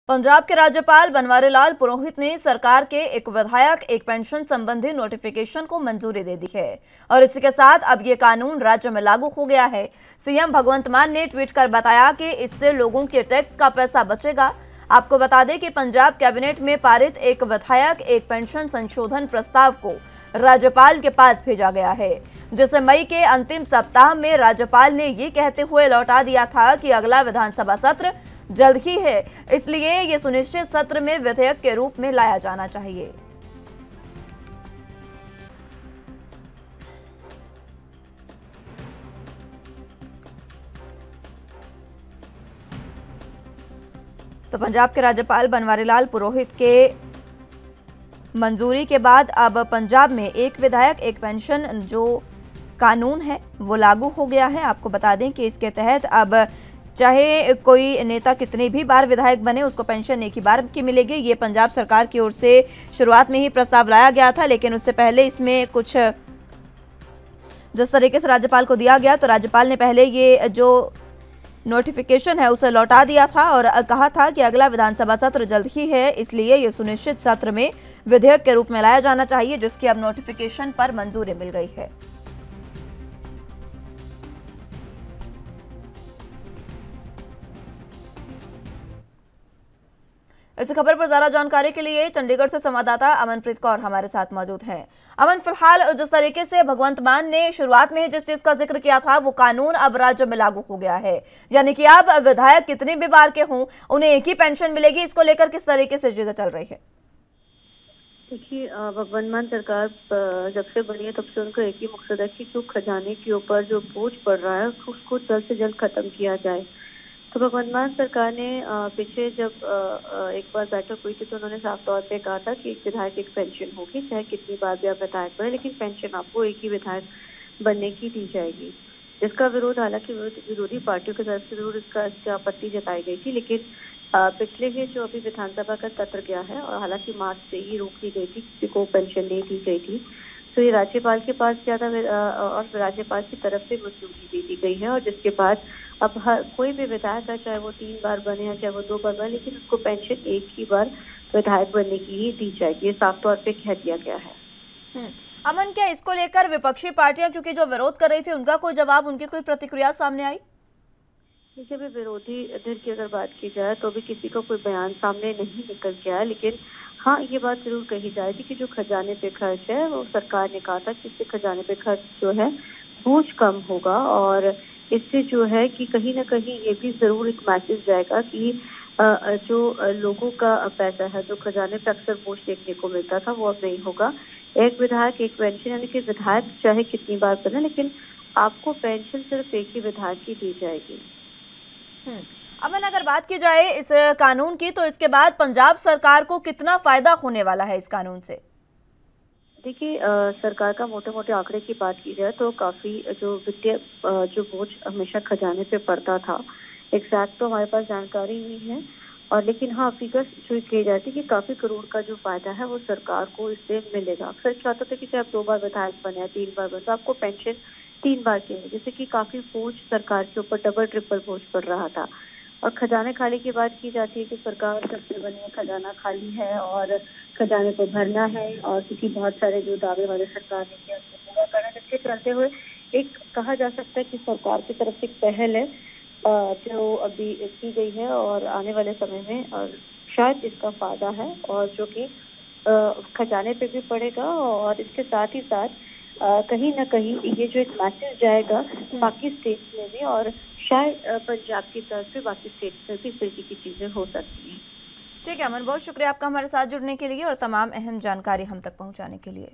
पंजाब के राज्यपाल बनवारी लाल पुरोहित ने सरकार के एक विधायक एक पेंशन संबंधी नोटिफिकेशन को मंजूरी दे दी है और इसी के साथ अब ये कानून राज्य में लागू हो गया है। सीएम भगवंत मान ने ट्वीट कर बताया कि इससे लोगों के टैक्स का पैसा बचेगा। आपको बता दें कि पंजाब कैबिनेट में पारित एक विधायक एक पेंशन संशोधन प्रस्ताव को राज्यपाल के पास भेजा गया है, जिसे मई के अंतिम सप्ताह में राज्यपाल ने ये कहते हुए लौटा दिया था कि अगला विधानसभा सत्र जल्द ही है, इसलिए ये सुनिश्चित सत्र में विधेयक के रूप में लाया जाना चाहिए। तो पंजाब के राज्यपाल बनवारी लाल पुरोहित के मंजूरी के बाद अब पंजाब में एक विधायक एक पेंशन जो कानून है वो लागू हो गया है। आपको बता दें कि इसके तहत अब चाहे कोई नेता कितनी भी बार विधायक बने, उसको पेंशन एक ही बार की मिलेगी। ये पंजाब सरकार की ओर से शुरुआत में ही प्रस्ताव लाया गया था, लेकिन उससे पहले इसमें कुछ जिस तरीके से राज्यपाल को दिया गया, तो राज्यपाल ने पहले ये जो नोटिफिकेशन है उसे लौटा दिया था और कहा था कि अगला विधानसभा सत्र जल्द ही है, इसलिए ये सुनिश्चित सत्र में विधेयक के रूप में लाया जाना चाहिए, जिसकी अब नोटिफिकेशन पर मंजूरी मिल गई है। इस खबर पर ज्यादा जानकारी के लिए चंडीगढ़ से संवाददाता अमनप्रीत कौर हमारे साथ मौजूद हैं। अमन, फिलहाल जिस तरीके से भगवंत मान ने शुरुआत में ही जिस चीज का जिक्र किया था वो कानून अब राज्य में लागू हो गया है, यानी कि अब विधायक कितनी भी बार के हों उन्हें एक ही पेंशन मिलेगी। इसको लेकर किस तरीके से चीजें चल रही है? देखिए, भगवंत मान सरकार जब से बनी है तब से उनका एक ही मकसद है कि जो खजाने के ऊपर जो बोझ पड़ रहा है उसको जल्द से जल्द खत्म किया जाए। तो भगवंत मान सरकार ने पीछे जब एक बार बैठक हुई थी तो उन्होंने साफ तौर पे कहा था कि एक विधायक एक पेंशन होगी, चाहे कितनी बार भी आप विधायक बने, लेकिन पेंशन आपको एक ही विधायक बनने की दी जाएगी। जिसका विरोध हालांकि विरोधी पार्टियों की तरफ से जरूर इसका आपत्ति जताई गई थी, लेकिन पिछले ही जो अभी विधानसभा का सत्र गया है और हालांकि मार्च से ही रोक दी गई थी, किसी को पेंशन नहीं दी गई थी, तो ये राज्यपाल के पास गया था और राज्यपाल की तरफ से मंजूरी दे दी गई है। और जिसके बाद अब हर कोई भी विधायक है, चाहे वो 3 बार बने या चाहे वो 2 बार बने, लेकिन उसको पेंशन एक ही बार विधायक बनने की ही दी जाएगी, ये साफ तौर पे कह दिया गया है। अमन, क्या इसको लेकर विपक्षी पार्टियां क्योंकि जो विरोध कर रही थी उनका कोई जवाब, उनकी कोई प्रतिक्रिया सामने आई? देखिए, अभी विरोधी धਿਰ की अगर बात की जाए तो अभी किसी का कोई बयान सामने नहीं निकल के आया, लेकिन हाँ ये बात जरूर कही जाएगी कि जो खजाने पे खर्च है वो सरकार ने कहा था कि इससे खजाने पे खर्च जो है बोझ कम होगा और इससे जो है कि कहीं ना कहीं ये भी जरूर एक मैसेज जाएगा कि जो लोगों का पैसा है जो खजाने पे अक्सर बोझ देखने को मिलता था वो अब नहीं होगा। एक विधायक एक पेंशन, यानी कि विधायक चाहे कितनी बार बने लेकिन आपको पेंशन सिर्फ एक ही विधायक की दी जाएगी। अमन, अगर बात की जाए इस कानून की तो इसके बाद पंजाब सरकार को कितना फायदा होने वाला है इस कानून से? देखिए, सरकार का मोटे मोटे आंकड़े की बात की जाए तो काफी जो वित्तीय जो बोझ हमेशा खजाने पे पड़ता था, एग्जैक्ट तो हमारे पास जानकारी नहीं है, और लेकिन हाँ फिगर्स जो कही जाती है कि काफी करोड़ का जो फायदा है वो सरकार को इससे मिलेगा। अक्सर क्या होता था कि चाहे आप 2 बार विधायक बने या 3 बार बने तो आपको पेंशन 3 बार की है, जैसे कि काफी बोझ सरकार के ऊपर डबल ट्रिपल बोझ पड़ रहा था। और खजाने खाली की बात की जाती है कि सरकार सबसे बनी खजाना खाली है और खजाने को भरना है, और क्योंकि बहुत सारे जो दावे वाले सरकार ने किया उसको पूरा करना, जिसके चलते हुए एक कहा जा सकता है कि सरकार की तरफ से एक पहल है जो अभी की गई है और आने वाले समय में और शायद इसका फायदा है और जो कि खजाने पे भी पड़ेगा, और इसके साथ ही साथ कहीं ना कहीं ये जो एक मैसेज जाएगा बाकी स्टेट्स में भी, और शायद पंजाब की तरफ से बाकी स्टेट्स में भी इस तरीके की चीजें हो सकती हैं। ठीक है अमन, बहुत शुक्रिया आपका हमारे साथ जुड़ने के लिए और तमाम अहम जानकारी हम तक पहुंचाने के लिए।